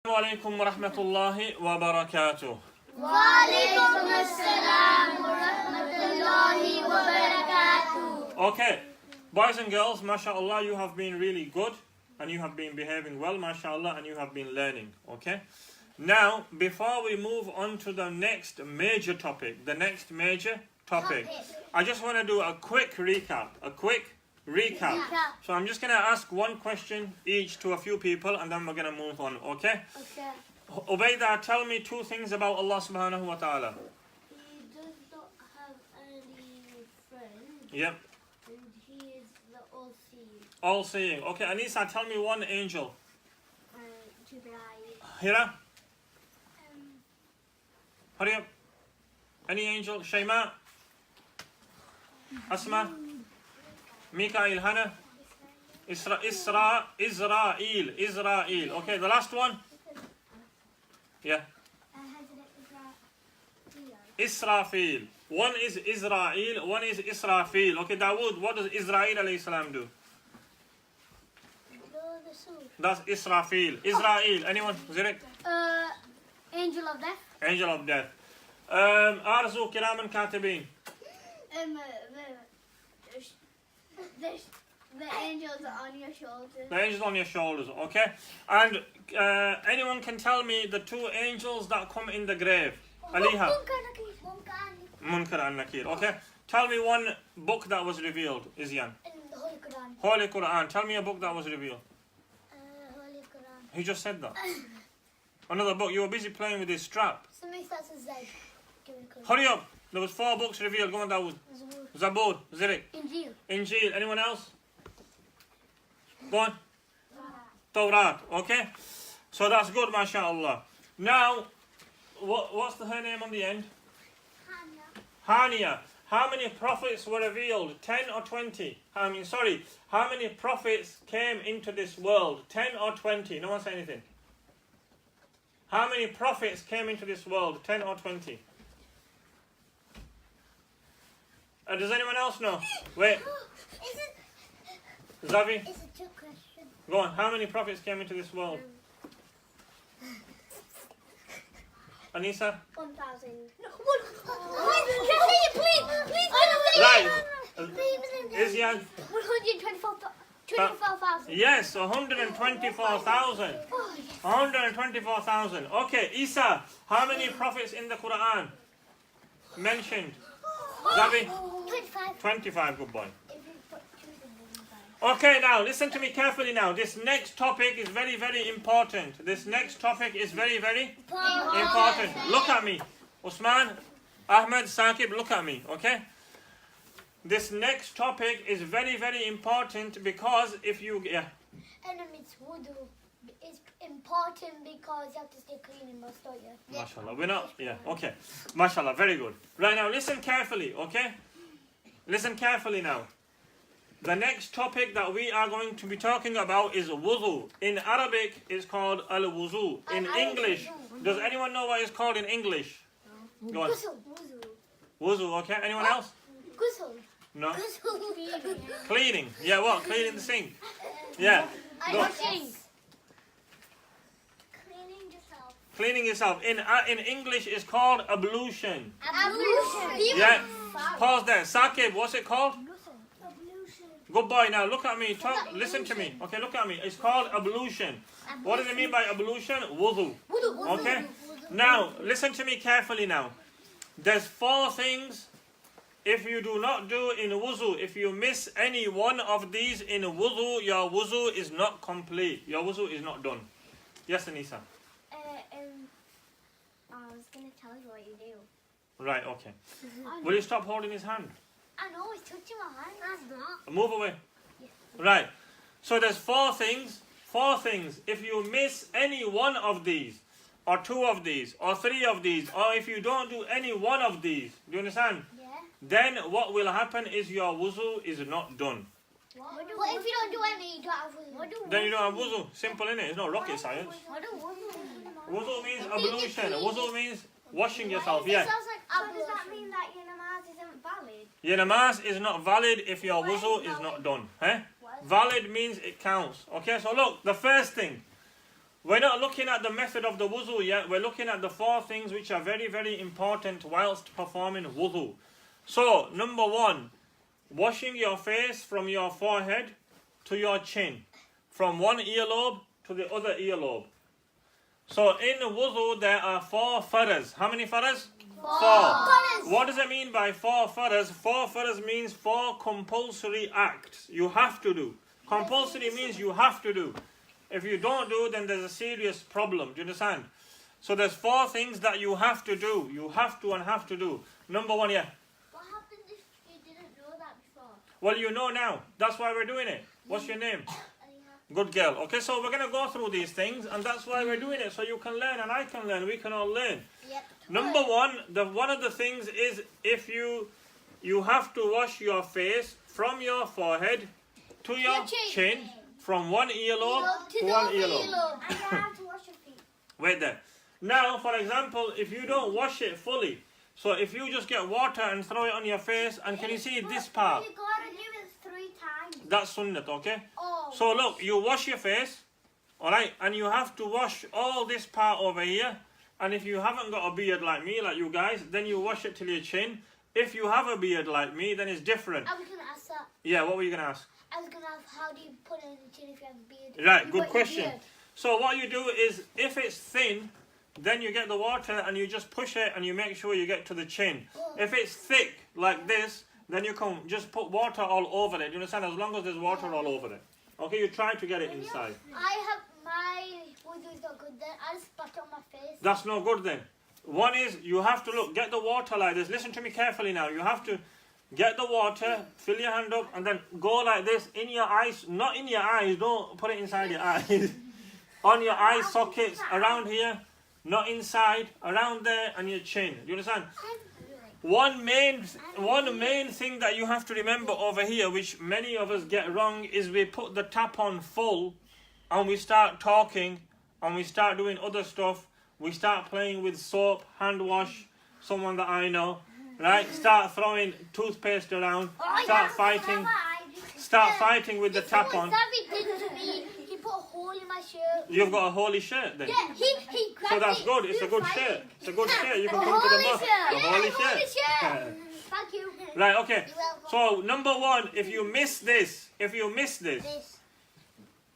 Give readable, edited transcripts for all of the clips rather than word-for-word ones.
Alaikum wa rahmatullahi wa barakatuh. Wa alaikum assalam wa rahmatullahi wa barakatuh. Okay, boys and girls, mashallah, you have been really good and you have been behaving well, mashallah, and you have been learning. Okay, now before we move on to the next major topic, I just want to do a quick recap. So I'm just going to ask one question each to a few people and then we're going to move on, okay? Okay. Ubaidah, tell me two things about Allah subhanahu wa ta'ala. He does not have any friends. Yep. And he is the all-seeing. All-seeing. Okay, Anisa, tell me one angel. Jibreel. Hira? Hurry up. Any angel? Shayma? Asma? Mikael, Hannah? Israel. Okay, the last one? Yeah. Israfil. One is Israel, one is Israfil. Okay, Dawood, what does Israel alayhi salam do? That's Israfil. Israel. Anyone? Zirik? Angel of death. Angel of death. Arzu Kiraman Katibin. The angels are on your shoulders. The angels on your shoulders, okay? And anyone can tell me the two angels that come in the grave? Aliha. Munkar and Nakir, okay? Tell me one book that was revealed, Izyan. The Holy Quran. Holy Quran. Tell me a book that was revealed. Holy Quran. He just said that. Another book. You were busy playing with his strap. Something starts with Z. Give me a clue. Hurry up. There was 4 books revealed. Go on, Dawood. Zabur. Zirik. Injil. Injil. Anyone else? Go on. Tawrat. Okay? So that's good, mashallah. Now, what's her name on the end? Hania. How many prophets were revealed? 10 or 20? How many prophets came into this world? 10 or 20? No one say anything. How many prophets came into this world? 10 or 20? Does anyone else know? Wait. Zavi? It's a trick question. Go on. How many prophets came into this world? Anisa? 1,000. No, can I say it, please? Right. Izyan? 124,000. Yes, 124,000. 124,000. Okay, Isa, how many prophets in the Quran mentioned? Zavi? 25. 25, good boy. Okay, now listen to me carefully now. This next topic is very, very important. Important. Look at me. Usman, Ahmed, Saqib, look at me, okay? This next topic is very, very important because if you... Yeah. And it's wudu. It's important because you have to stay clean in most, don't you? Mashallah. We're not... Yeah, okay. Mashallah, very good. Right, now listen carefully, okay? Listen carefully now. The next topic that we are going to be talking about is wudu. In Arabic, it's called al-wuzu. In English, does anyone know what it's called in English? Go on. Wuzu, okay. Anyone else? Ghusl. No? Cleaning. Yeah, what? Cleaning the sink. Yeah. Go. Cleaning yourself. In English, it's called ablution. Ablution. Yeah. Pause there. Saqib, what's it called? Good boy. Now look at me. Listen to me. Okay, look at me. It's called ablution. What does it mean by ablution? Wudu. Okay. Now listen to me carefully. Now, there's 4 things. If you do not do in wudu, if you miss any one of these in wudu, your wudu is not complete. Your wudu is not done. Yes, Anisa. I was going to tell you what you do. Right. Okay. Will you stop holding his hand? I know, he's touching my hand. That's not. Move away. Yeah. Right. So there's 4 things. 4 things. If you miss any one of these, or 2 of these, or 3 of these, or if you don't do any one of these, do you understand? Yeah. Then what will happen is your wuzu is not done. What if you don't do any, you don't have wuzu? Then you don't have wuzu. Simple, innit? It's not rocket science. What do wuzu? Wuzu means ablution. Wuzu means washing yourself. Yeah. It sounds like does that mean that your namaz isn't valid? Your namaz is not valid if your wuzu is not done. Eh? Valid means it counts. Okay, so look, the first thing. We're not looking at the method of the wudu yet. We're looking at the 4 things which are very, very important whilst performing wudu. So, number 1, washing your face from your forehead to your chin. From one earlobe to the other earlobe. So, in wudu there are 4 faras. How many faras? 4. What does it mean by 4 faras? 4 faras means 4 compulsory acts. You have to do. Compulsory means you have to do. If you don't do, then there's a serious problem. Do you understand? So there's 4 things that you have to do. You have to and have to do. Number 1, yeah. What happens if you didn't know that before? Well, you know now. That's why we're doing it. What's your name? Good girl. Okay, so we're going to go through these things, and that's why we're doing it. So you can learn, and I can learn. We can all learn. Yep. Number 1, one of the things is if you have to wash your face from your forehead to your chin. From one earlobe to one earlobe. And you have to wash your feet. Wait there. Now, for example, if you don't wash it fully, so if you just get water and throw it on your face, and can you see this part? You gotta do it 3 times. That's sunnat, okay? Oh. So look, you wash your face, alright, and you have to wash all this part over here. And if you haven't got a beard like me, like you guys, then you wash it till your chin. If you have a beard like me, then it's different. I was gonna ask that. Yeah, what were you gonna ask? I was gonna ask, how do you put it in the chin if you have a beard? Right, good question. So what you do is, if it's thin, then you get the water and you just push it and you make sure you get to the chin. If it's thick, like this, then you can just put water all over it. Do you understand? As long as there's water all over it. Okay, you try to get it inside. I have my wudu is not good then. I just spat it on my face. That's no good then. One is, you have to look, get the water like this. Listen to me carefully now. You have to get the water, fill your hand up, and then go like this in your eyes. Not in your eyes, don't put it inside your eyes. On your eye sockets, around here. Not inside, around there, and your chin. Do you understand? One main thing that you have to remember over here, which many of us get wrong, is we put the tap on full, and we start talking, and we start doing other stuff. We start playing with soap, hand wash, someone that I know. Right, start throwing toothpaste around, start fighting with the tap on. He put a hole in my shirt. You've got a holy shirt then? Yeah, he grabbed So that's good, it's a good shirt. It's a good shirt, you can come to the mosque. A holy shirt. Thank you. Right, okay. So number 1, if you miss this,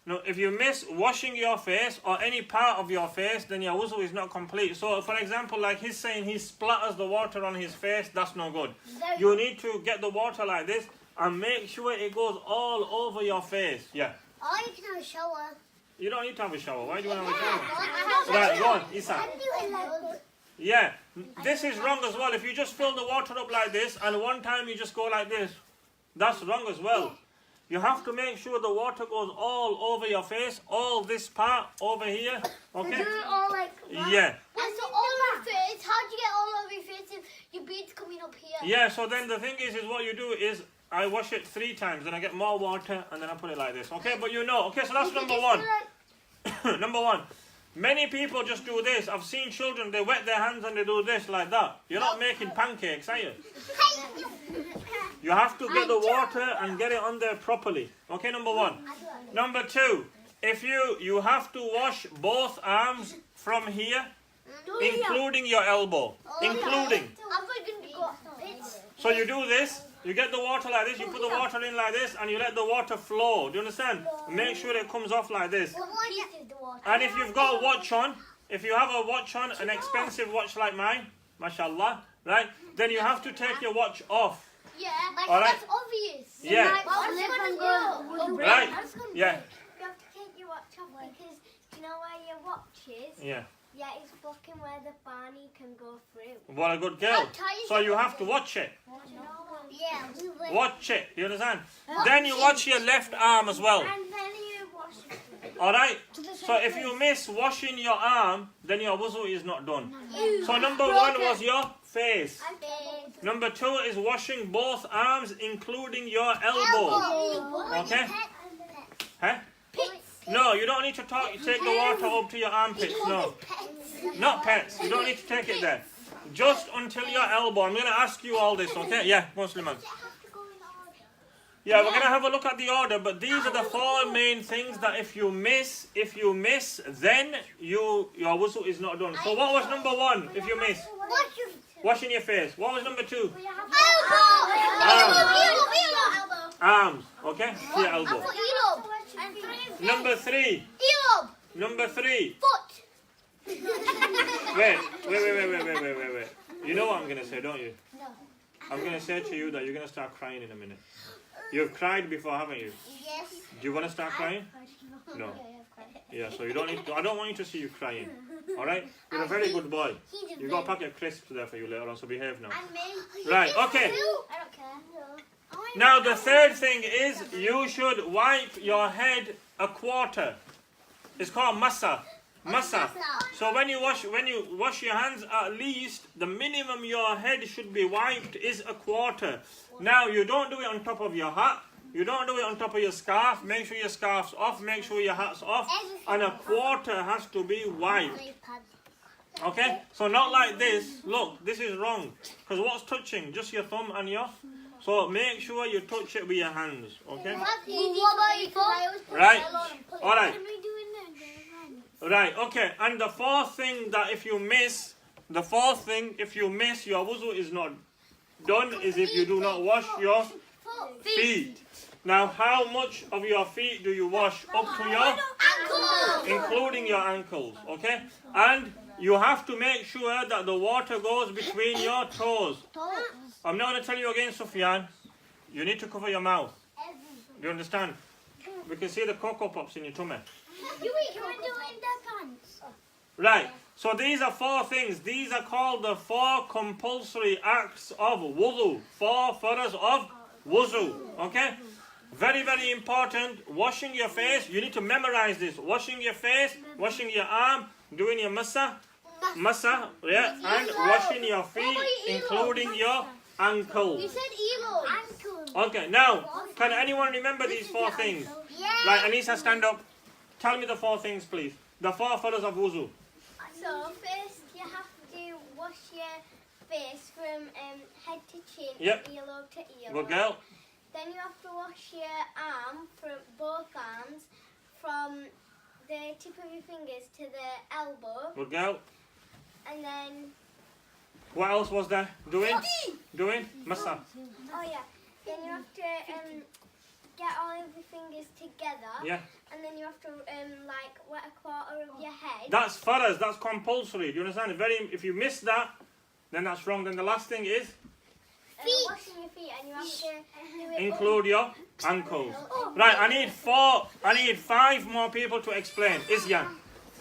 no, if you miss washing your face or any part of your face, then your wuzu is not complete. So, for example, like he's saying he splatters the water on his face, that's no good. You need to get the water like this and make sure it goes all over your face. Yeah. Or you can have a shower. You don't need to have a shower. Why do you want to have a shower? Right, go on, Isa. Yeah, this is wrong as well. If you just fill the water up like this and one time you just go like this, that's wrong as well. You have to make sure the water goes all over your face, all this part over here, okay? Do it all like that? Yeah. And so all over your face, how do you get all over your face if your beard's coming up here? Yeah, so then the thing is what you do is, I wash it 3 times, then I get more water, and then I put it like this, okay? But you know, okay, so that's number 1. Number 1. Many people just do this. I've seen children, they wet their hands and they do this like that. You're not making pancakes, are you? You have to get the water and get it on there properly. Okay, number 1. Number 2, if you have to wash both arms from here, including your elbow. Including. So you do this, you get the water like this, you put the water in like this, and you let the water flow. Do you understand? Make sure it comes off like this. And if you've got a watch on, if you have a watch on, an expensive watch like mine, mashallah, right, then you have to take your watch off. Yeah, like Alright. that's obvious. Yeah. Right. Yeah. You have to take your watch off because you know where your watch is? Yeah. Yeah, it's blocking where the Barney can go through. What a good girl. So you have to watch it. Yeah, we will. Watch it. Do you understand? Then you watch your left arm as well. And then you wash it. Alright? So if you miss washing your arm, then your wuzu is not done. So number 1 was your face. Number 2 is washing both arms, including your elbow. Okay? Huh? No, you don't need to take the water up to your armpits. No. Not pets. You don't need to take it there. Just until your elbow. I'm going to ask you all this, okay? Yeah, go on, Suleiman. Yeah, we're gonna have a look at the order, but these are the 4 main things that if you miss, then your wuzu is not done. So what was number 1? If you miss, washing your face. What was number 2? Arms. Okay, your elbow. Number 3. Number 3. Foot. Wait. You know what I'm gonna say, don't you? No. I'm gonna say to you that you're gonna start crying in a minute. You've cried before, haven't you? Yes. Do you want to start crying? No. Yeah, so you don't need to, I don't want you to see you crying. Alright? You're a very good boy. You've got a packet of crisps there for you later on, so behave now. Right, okay. I don't care. Now the third thing is you should wipe your head a quarter. It's called massa. Massa. So when you wash your hands, at least the minimum your head should be wiped is a quarter. Now you don't do it on top of your hat. You don't do it on top of your scarf. Make sure your scarf's off. Make sure your hat's off. And a quarter has to be wiped. Okay? So not like this. Look, this is wrong. Because what's touching? Just your thumb and your... So make sure you touch it with your hands. Okay? Right? Alright. Right, okay. And the fourth thing that if you miss, your wuzu is not done is if you do not wash your feet. Now, how much of your feet do you wash? Up to your Ankles. including your ankles, okay? And you have to make sure that the water goes between your toes. I'm not going to tell you again, Sufyan. You need to cover your mouth. Do you understand? We can see the Cocoa Pops in your tummy. You can do it in their pants. Right. So these are 4 things. These are called the 4 compulsory acts of wudu. 4 faras of wuzu. Okay? Very, very important. Washing your face. You need to memorize this. Washing your face, washing your arm, doing your massa, yeah, and washing your feet, including your ankles. You said elo. Ankle. Okay, now, can anyone remember these 4 things? Yeah. Right, Anisa, stand up. Tell me the 4 things, please. The 4 faras of wuzu. So first you have to wash your face from head to chin, Yep. earlobe to earlobe. Good girl. Then you have to wash your arm, from both arms, from the tip of your fingers to the elbow. Good girl. And then... What else was there? Doing? Massa. Oh yeah. Then you have to get all of your fingers together. Yeah. And then you have to like wet a quarter of your head. That's faras. That's compulsory. Do you understand? If you miss that, then that's wrong. Then the last thing is Washing your feet, and you have to do it include your ankles. Right. I need 5 more people to explain. Isyan.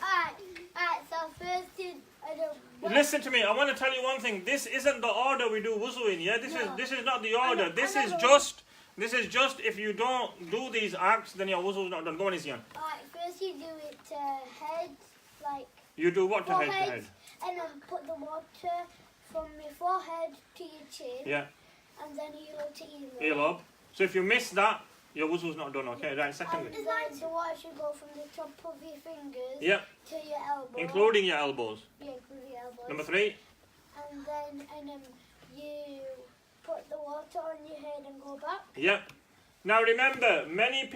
Alright, so first I don't... Listen to me. I want to tell you one thing. This isn't the order we do wuzu in. Yeah. This is not the order. This is just if you don't do these acts, then your wuzu is not done. Go on, Isyan. Alright, first you do it to head, like... You do what to head to forehead, head? and then put the water from your forehead to your chin. Yeah. And then earlobe to earlobe. Earlobe. So if you miss that, your wuzu is not done. Okay. Right. Secondly. And then the water should go from the top of your fingers Yeah. to your elbow. Including your elbows. Yeah, including your elbows. Number 3. And then you put the water on your head and go back. Yep. Now remember, many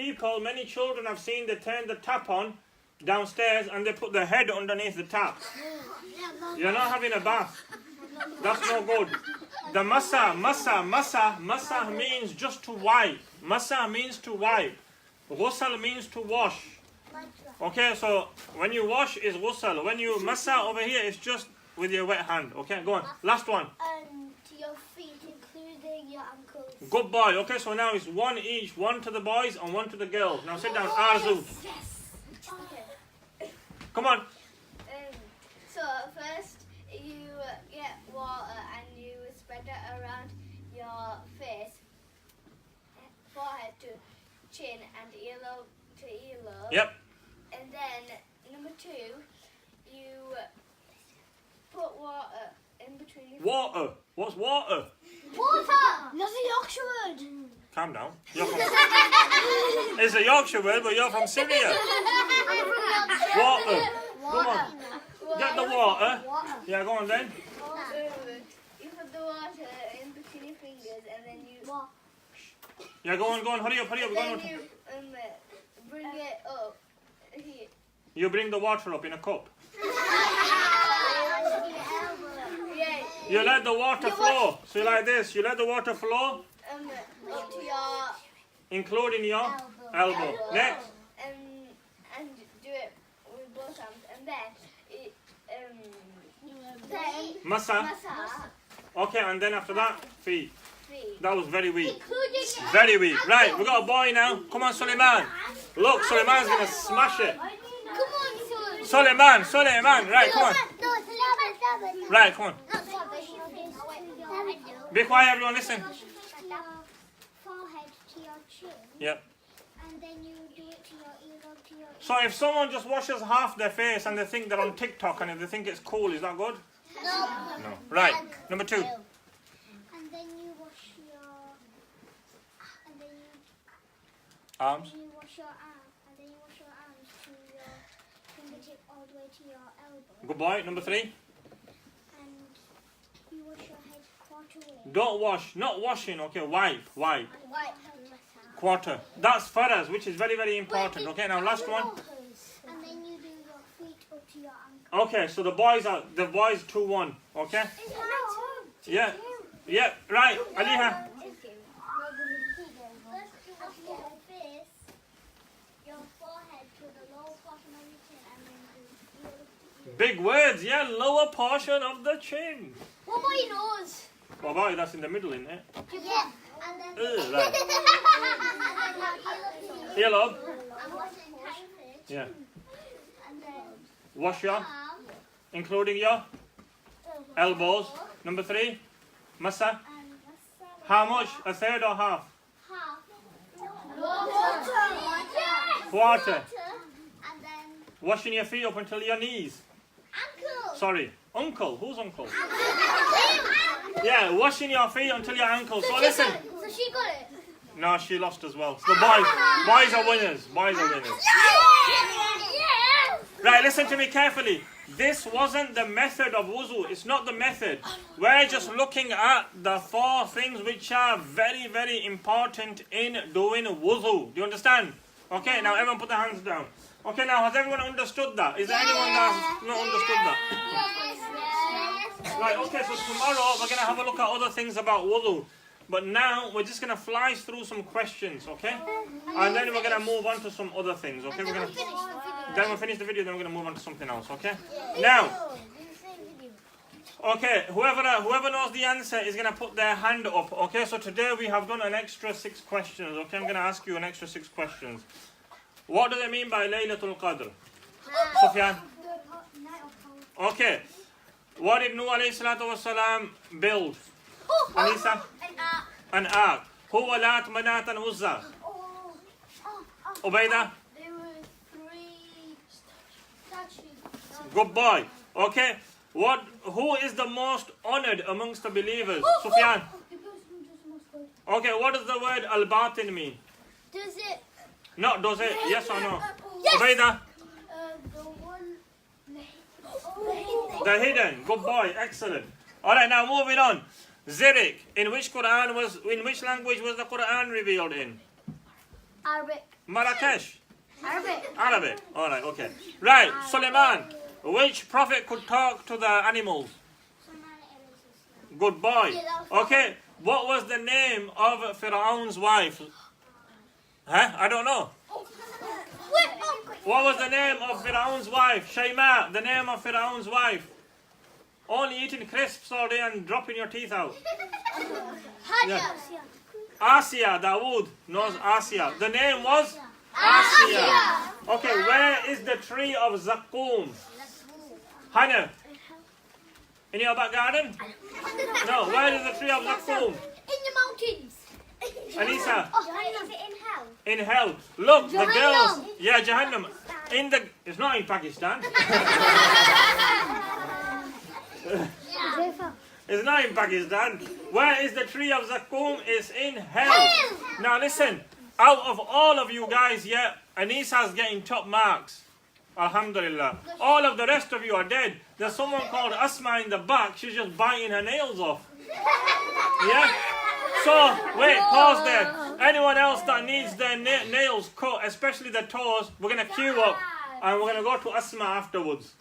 children have seen they turn the tap on downstairs and they put their head underneath the tap. You're not having a bath. That's no good. The massa means just to wipe. Massa means to wipe. Ghusl means to wash. Okay, so when you wash is ghusl. When you massa over here, it's just with your wet hand. Okay, go on. Last one. And your feet, including your ankles. Good boy. Okay, so now it's 1 each. 1 to the boys and 1 to the girls. Now sit down. Arzu. Yes. Okay. Come on. So first you get water and you spread it around your face, forehead to chin and earlobe to earlobe. Yep. And then number 2, you put water in between your Water. What's water? Water! That's a Yorkshire word. Calm down. You're from... It's a Yorkshire word, but you're from Syria. Water. Come on. Get the water. Yeah, go on then. You put the water in between your fingers and then you... Yeah, go on, hurry up. Go Then on. you bring it up here. You bring the water up in a cup. Yeah. You let the water flow. So you like this. You let the water flow, Up to your including your elbow. Next. and do it with both arms, and then Masa. massage Okay, and then after that, feet. feet. That was very weak. Very weak. Right, we got a boy now. Come on, Suleiman. Look, Suleiman's going to smash it. Suleiman. Right, come on. Right, come on. Be quiet, everyone, listen. Forehead to your chin, Yep. and then you do it to your earlobe to your So if someone just washes half their face and they think they're on TikTok and if they think it's cool, is that good? No. Right, number 2. and then you wash your Arms. and then you wash your arms to your fingertip all the way to your elbow, Good boy. Number 3. and you wash your head quarter way. Don't wash. Not washing, okay? Wipe. White Quarter. That's faras, which is very, very important. Okay, now last one. And then you do your feet up to your ankle. Okay, so the boys 2-1. Okay? It's my turn. Yeah. Yeah, right. Aliha. First you wash your face, your forehead to the lower portion of your chin, and then do your Big words, yeah. Lower portion of the chin. What about your nose? What about it? That's in the middle, isn't it? Yeah. And then Right. Earlobe. Yeah. And then Wash your, arm, including your elbows. Number 3. Masa. and How much? A third or half? half. Quarter. And then Washing your feet up until your knees. ankle. Sorry. Uncle. Who's uncle? Yeah, washing your feet until your ankles. So listen. So she got it. No, she lost as well. So the boys are winners. Right, listen to me carefully. This wasn't the method of wuzu. It's not the method. We're just looking at the 4 things which are very, very important in doing wuzu. Do you understand? Okay, now everyone put their hands down. Okay, now has everyone understood that? Is there anyone that's not understood that? Right, okay, so tomorrow we're going to have a look at other things about wudu. But now we're just going to fly through some questions, okay? And then we're going to move on to some other things, okay? Then we'll finish the video, then we're going to move on to something else, okay? Now, okay, whoever knows the answer is going to put their hand up, okay? So today we have done an extra 6 questions, okay? I'm going to ask you an extra 6 questions. What do they mean by Laylatul Qadr? Sufyan? Okay. What did Nuh alayhi salatu wasalam build? Anisa? An ark. Huwa Lat, Manat and Uzza. Ubayda? There were 3 statues. Good boy. Okay. Who is the most honored amongst the believers? Sufyan? The person who does most good. Okay, what does the word al-batin mean? Does it? No, does it? Yes or no? Yes. Ubayda? The one. The hidden. Good boy. Excellent. Alright, now moving on. Zirik. In which language was the Quran revealed in? Arabic. Marrakesh. Arabic. Arabic. Alright, okay. Right, Suleiman. Which prophet could talk to the animals? Good boy. Okay, what was the name of Pharaoh's wife? Huh? I don't know. What was the name of Pharaoh's wife? Shayma, the name of Pharaoh's wife. Only eating crisps all day and dropping your teeth out. Yeah. Asia, Dawood knows Asia. The name was Asia. Okay, where is the tree of Zaqqum? Hannah, in your back garden? No, where is the tree of Zaqqum? In the mountains. Anisa? Oh, is it in hell? In hell. Look, the Jahannam. girls. Yeah, Jahannam. It's not in Pakistan. It's not in Pakistan. Where is the tree of Zaqqum? It's in hell. Now listen, out of all of you guys, yeah, Anisa's getting top marks. Alhamdulillah. All of the rest of you are dead. There's someone called Asma in the back. She's just biting her nails off. Yeah? So, wait, pause there. Anyone else that needs their nails cut, especially the toes, we're going to queue up and we're going to go to Asma afterwards.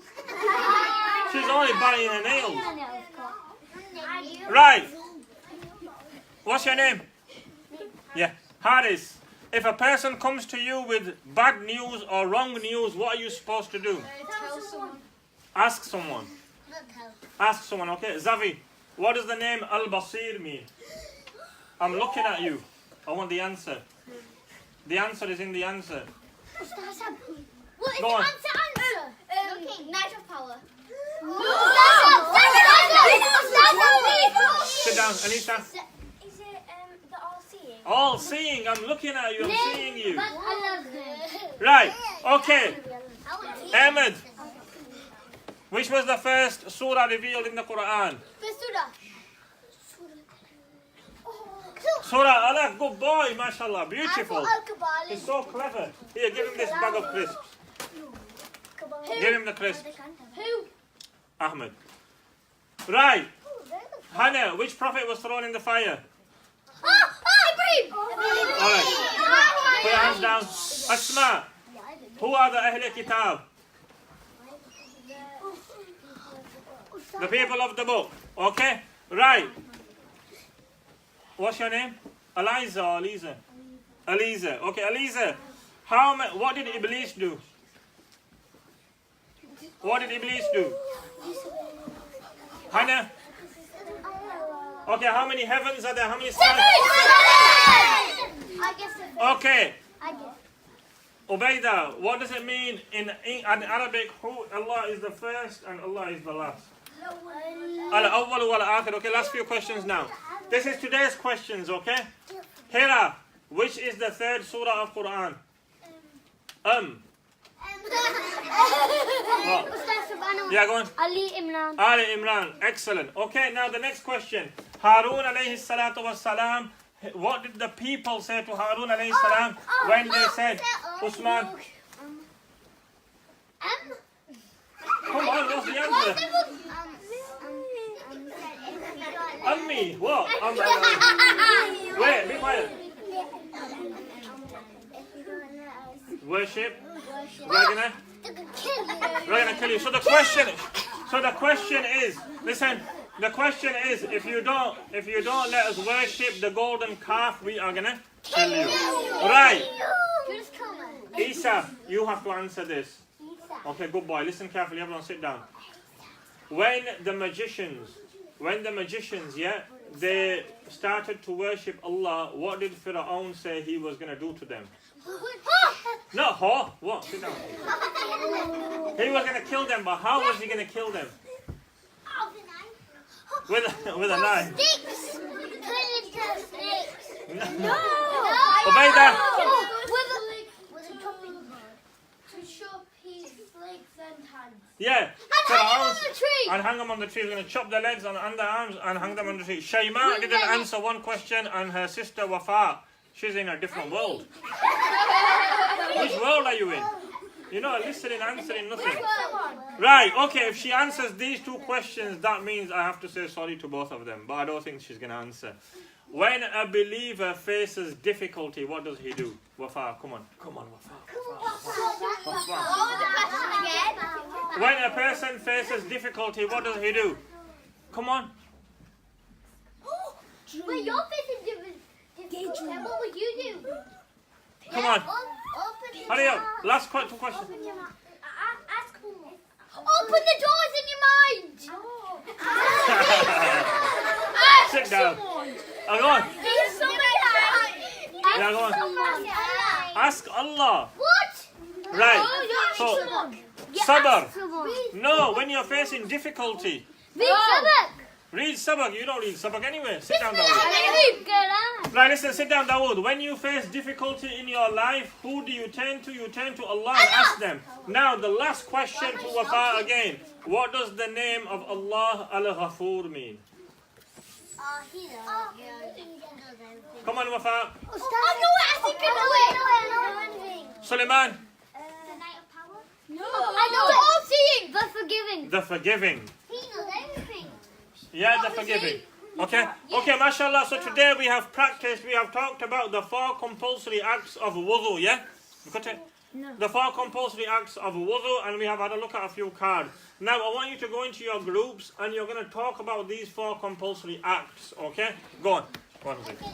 She's only buying her nails. Right. What's your name? Yeah. Haris. If a person comes to you with bad news or wrong news, what are you supposed to do? Tell someone. Ask someone. Ask someone, okay? Zavi, what does the name Al-Basir mean? I'm looking at you. I want the answer. The answer is in the answer. What is Go the on. answer? Night of power. Sit down, Anita. Is it the all-seeing? All seeing. I'm looking at you. I'm seeing you. But I love them. Right. Okay. Ahmed. Which was the first surah revealed in the Quran? Surah Alaq. Good boy, mashallah. Beautiful. He's so clever. Here, give him this bag of crisps. Give him the crisps. Who? Ahmed. Right. Hannah, which prophet was thrown in the fire? Alright. Put your hands down. Asma. Who are the Ahl Kitab? The people of the book. Okay? Right. What's your name? Eliza or Aliza? Aliza. Okay, Aliza. What did Iblis do? What did Iblis do? Hannah? Okay, how many heavens are there? How many stars? Okay. Ubayda, what does it mean in Arabic? Who Allah is the first and Allah is the last? Al-awwal wal-akhir. Okay, last few questions now. This is today's questions, okay? Hira, which is the third surah of Quran? Yeah, go on. Ali Imran. Ali Imran. Excellent. Okay, now the next question. Harun alayhi salatu was salam. What did the people say to Harun alayhi salam when they said, Usman? Come on, what's the answer? Ammi. What? Wait, be quiet. Worship. We're gonna kill you. So the question is, listen. The question is, if you don't let us worship the golden calf, we are gonna kill you. Right. Isa, you have to answer this. Okay, good boy. Listen carefully. Everyone, sit down. When the magicians, yeah, they started to worship Allah, what did Fir'aun say he was gonna do to them? No, what? Sit down. He was gonna kill them, but how was he gonna kill them? With a knife. Sticks. No. Ubayda. To chop his legs and hands. Yeah. And hang them on the tree. We're going to chop their legs and underarms and hang them on the tree. Shayma didn't answer one question, and her sister Wafa, she's in a different world. Which world are you in? You're not listening, answering nothing. Right, okay, if she answers these two questions, that means I have to say sorry to both of them. But I don't think she's going to answer. When a believer faces difficulty, what does he do? Wafa, come on, Wafa. When a person faces difficulty, what does he do? Come on. When you're facing difficulty, what would you do? Come on. Hurry up. Last two questions. Open the doors in your mind. Sit down. Go on. Yeah, go on. Ask Allah. What? Right. So, sabr. No, when you're facing difficulty. Read sabr. You don't read sabr anyway. Sit down, Dawood. Right, listen, sit down, Dawood. When you face difficulty in your life, who do you turn to? You turn to Allah and ask them. Now, the last question to Wafa again. What does the name of Allah Al-Ghafoor mean? Come on, Wafa. Suleiman. The forgiving. The forgiving. He knows everything. Yeah, the forgiving. Okay? Okay, mashallah. So today we have practiced, we have talked about the 4 compulsory acts of wudu, yeah? You got it? No. The 4 compulsory acts of wudu, and we have had a look at a few cards. Now I want you to go into your groups and you're going to talk about these 4 compulsory acts, okay? Go on. Go on, please.